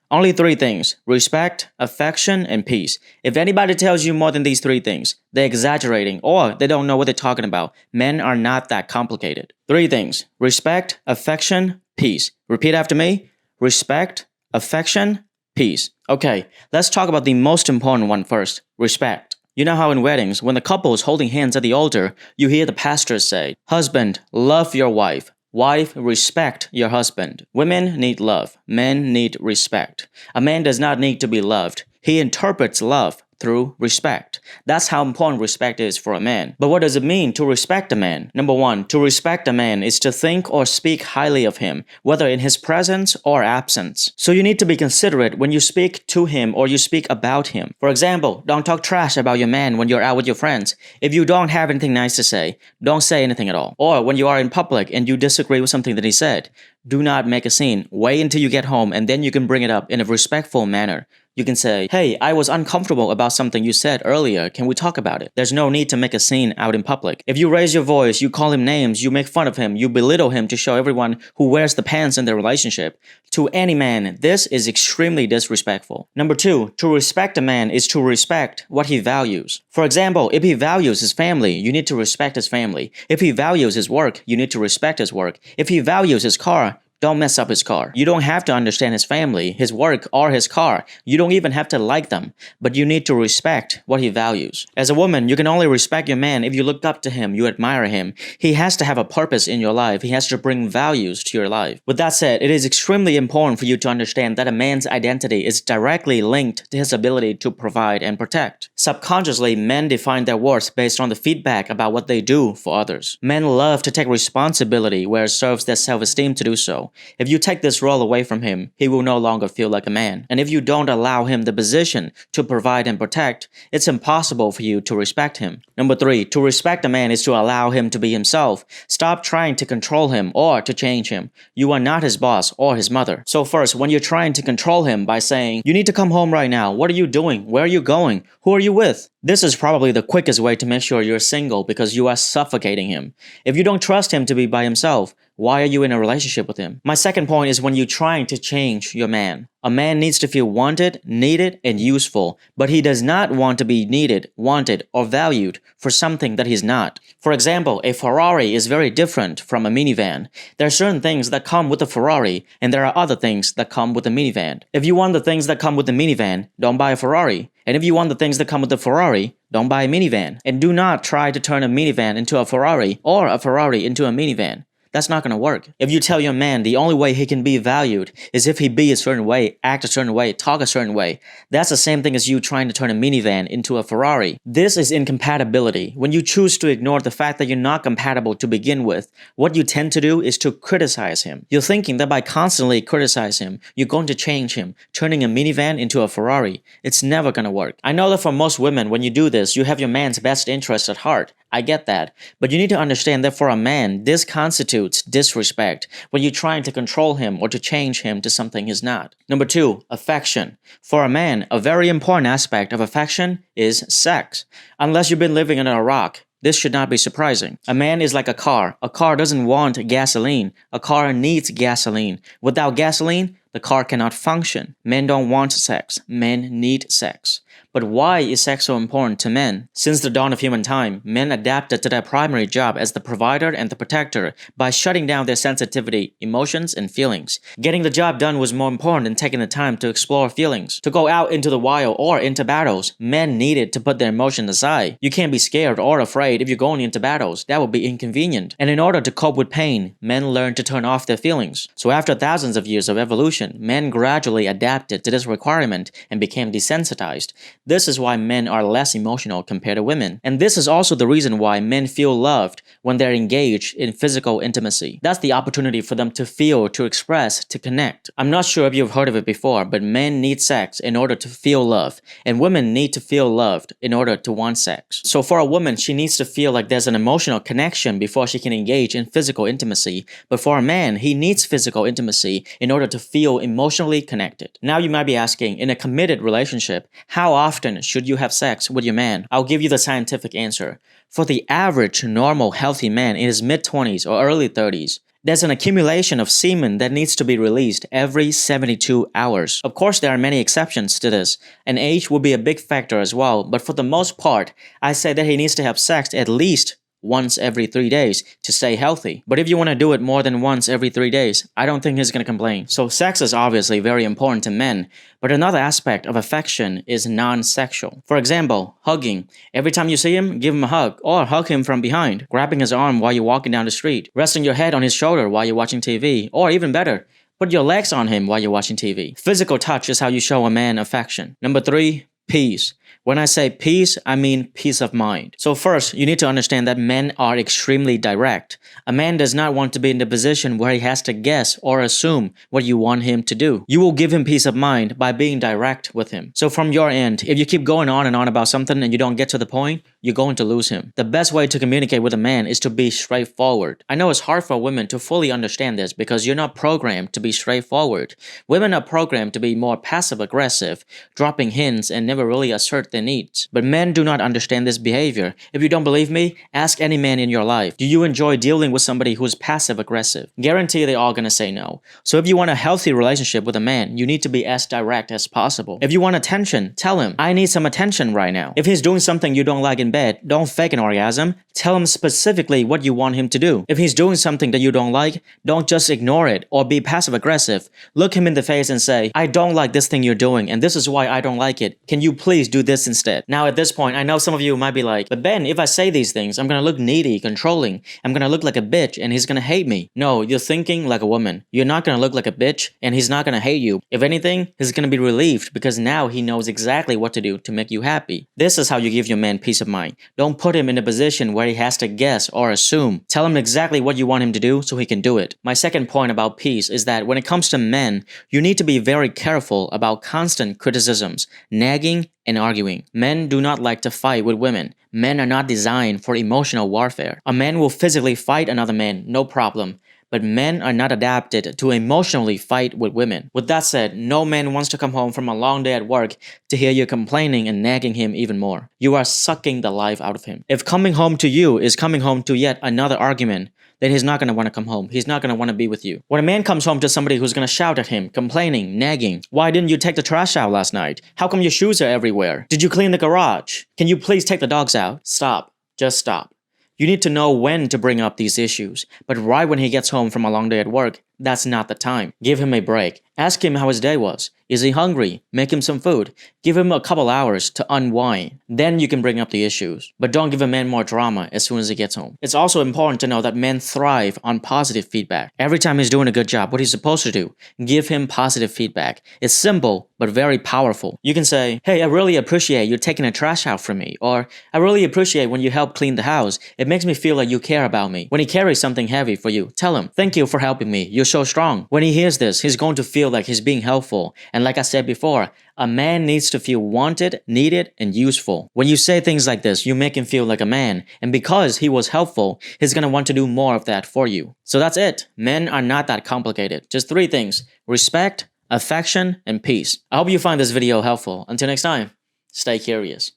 Only three things: respect, affection, and peace. If anybody tells you more than these three things, they're exaggerating or they don't know what they're talking about. Men are not that complicated. Three things: respect, affection, peace. Repeat after me: respect, affection, peace. Okay, let's talk about the most important one first: respect. You know how in weddings, when the couple is holding hands at the altar, you hear the pastor say, "Husband, love your wife. Wife, respect your husband." Women need love. Men need respect. A man does not need to be loved. He interprets love through respect. That's how important respect is for a man. But what does it mean to respect a man? Number one, to respect a man is to think or speak highly of him, whether in his presence or absence. So you need to be considerate when you speak to him or you speak about him. For example, don't talk trash about your man when you're out with your friends. If you don't have anything nice to say, don't say anything at all. Or when you are in public and you disagree with something that he said, do not make a scene. Wait until you get home and then you can bring it up in a respectful manner. You can say, "Hey, I was uncomfortable about something you said earlier. Can we talk about it?" There's no need to make a scene out in public. If you raise your voice, you call him names, you make fun of him, you belittle him to show everyone who wears the pants in their relationship, to any man, this is extremely disrespectful. Number two, to respect a man is to respect what he values. For example, if he values his family, you need to respect his family. If he values his work, you need to respect his work. If he values his car, don't mess up his car. You don't have to understand his family, his work, or his car. You don't even have to like them, but you need to respect what he values. As a woman, you can only respect your man if you look up to him, you admire him. He has to have a purpose in your life. He has to bring values to your life. With that said, it is extremely important for you to understand that a man's identity is directly linked to his ability to provide and protect. Subconsciously, men define their worth based on the feedback about what they do for others. Men love to take responsibility where it serves their self-esteem to do so. If you take this role away from him, he will no longer feel like a man. And if you don't allow him the position to provide and protect, it's impossible for you to respect him. Number three, to respect a man is to allow him to be himself. Stop trying to control him or to change him. You are not his boss or his mother. So first, when you're trying to control him by saying, "You need to come home right now. What are you doing? Where are you going? Who are you with?" This is probably the quickest way to make sure you're single because you are suffocating him. If you don't trust him to be by himself, why are you in a relationship with him? My second point is when you're trying to change your man. A man needs to feel wanted, needed, and useful, but he does not want to be needed, wanted, or valued for something that he's not. For example, a Ferrari is very different from a minivan. There are certain things that come with a Ferrari, and there are other things that come with a minivan. If you want the things that come with the minivan, don't buy a Ferrari. And if you want the things that come with the Ferrari, don't buy a minivan. And do not try to turn a minivan into a Ferrari or a Ferrari into a minivan. That's not going to work. If you tell your man the only way he can be valued is if he be a certain way, act a certain way, talk a certain way, that's the same thing as you trying to turn a minivan into a Ferrari. This is incompatibility. When you choose to ignore the fact that you're not compatible to begin with, what you tend to do is to criticize him. You're thinking that by constantly criticizing him, you're going to change him, turning a minivan into a Ferrari. It's never going to work. I know that for most women, when you do this, you have your man's best interest at heart. I get that. But you need to understand that for a man, this constitutes disrespect when you're trying to control him or to change him to something he's not. Number two, affection. For a man, a very important aspect of affection is sex. Unless you've been living under a rock, this should not be surprising. A man is like a car. A car doesn't want gasoline. A car needs gasoline. Without gasoline, the car cannot function. Men don't want sex. Men need sex. But why is sex so important to men? Since the dawn of human time, men adapted to their primary job as the provider and the protector by shutting down their sensitivity, emotions, and feelings. Getting the job done was more important than taking the time to explore feelings. To go out into the wild or into battles, men needed to put their emotions aside. You can't be scared or afraid if you're going into battles. That would be inconvenient. And in order to cope with pain, men learned to turn off their feelings. So after thousands of years of evolution, men gradually adapted to this requirement and became desensitized. This is why men are less emotional compared to women. And this is also the reason why men feel loved when they're engaged in physical intimacy. That's the opportunity for them to feel, to express, to connect. I'm not sure if you've heard of it before, but men need sex in order to feel love, and women need to feel loved in order to want sex. So for a woman, she needs to feel like there's an emotional connection before she can engage in physical intimacy. But for a man, he needs physical intimacy in order to feel emotionally connected. Now you might be asking, in a committed relationship, how often should you have sex with your man? I'll give you the scientific answer. For the average, normal, healthy man in his mid-20s or early 30s, There's an accumulation of semen that needs to be released every 72 hours. Of course, there are many exceptions to this, and age will be a big factor as well, but for the most part, I say that he needs to have sex at least once every 3 days to stay healthy. But if you want to do it more than once every 3 days, I don't think he's going to complain. So sex is obviously very important to men, but another aspect of affection is non-sexual. For example, hugging. Every time you see him, give him a hug, or hug him from behind, grabbing his arm while you're walking down the street, resting your head on his shoulder while you're watching TV, or even better, put your legs on him while you're watching TV. Physical touch is how you show a man affection. Number 3, peace. When I say peace, I mean peace of mind. So first, you need to understand that men are extremely direct. A man does not want to be in the position where he has to guess or assume what you want him to do. You will give him peace of mind by being direct with him. So from your end, if you keep going on and on about something and you don't get to the point, you're going to lose him. The best way to communicate with a man is to be straightforward. I know it's hard for women to fully understand this because you're not programmed to be straightforward. Women are programmed to be more passive-aggressive, dropping hints and never really assert their needs. But men do not understand this behavior. If you don't believe me, ask any man in your life. Do you enjoy dealing with somebody who's passive-aggressive? Guarantee they're all gonna say no. So if you want a healthy relationship with a man, you need to be as direct as possible. If you want attention, tell him, I need some attention right now. If he's doing something you don't like in bed, don't fake an orgasm. Tell him specifically what you want him to do. If he's doing something that you don't like, don't just ignore it or be passive-aggressive. Look him in the face and say, I don't like this thing you're doing and this is why I don't like it. Can you please do this instead? Now at this point, I know some of you might be like, but Ben, if I say these things, I'm gonna look needy, controlling. I'm gonna look like a bitch and he's gonna hate me. No, you're thinking like a woman. You're not gonna look like a bitch and he's not gonna hate you. If anything, he's gonna be relieved because now he knows exactly what to do to make you happy. This is how you give your man peace of mind. Don't put him in a position where he has to guess or assume. Tell him exactly what you want him to do so he can do it. My second point about peace is that when it comes to men, you need to be very careful about constant criticisms, nagging, and arguing. Men do not like to fight with women. Men are not designed for emotional warfare. A man will physically fight another man, no problem. But men are not adapted to emotionally fight with women. With that said, no man wants to come home from a long day at work to hear you complaining and nagging him even more. You are sucking the life out of him. If coming home to you is coming home to yet another argument, then he's not going to want to come home. He's not going to want to be with you. When a man comes home to somebody who's going to shout at him, complaining, nagging, why didn't you take the trash out last night? How come your shoes are everywhere? Did you clean the garage? Can you please take the dogs out? Stop. Just stop. You need to know when to bring up these issues, but right when he gets home from a long day at work, that's not the time. Give him a break. Ask him how his day was. Is he hungry? Make him some food. Give him a couple hours to unwind. Then you can bring up the issues. But don't give a man more drama as soon as he gets home. It's also important to know that men thrive on positive feedback. Every time he's doing a good job, what he's supposed to do, give him positive feedback. It's simple, but very powerful. You can say, hey, I really appreciate you taking the trash out for me. Or, I really appreciate when you help clean the house. It makes me feel like you care about me. When he carries something heavy for you, tell him, thank you for helping me. You're so strong. When he hears this, he's going to feel like he's being helpful. And like I said before, a man needs to feel wanted, needed, and useful. When you say things like this, you make him feel like a man. And because he was helpful, he's gonna want to do more of that for you. So that's it. Men are not that complicated. Just 3 things: respect, affection, and peace. I hope you find this video helpful. Until next time, stay curious.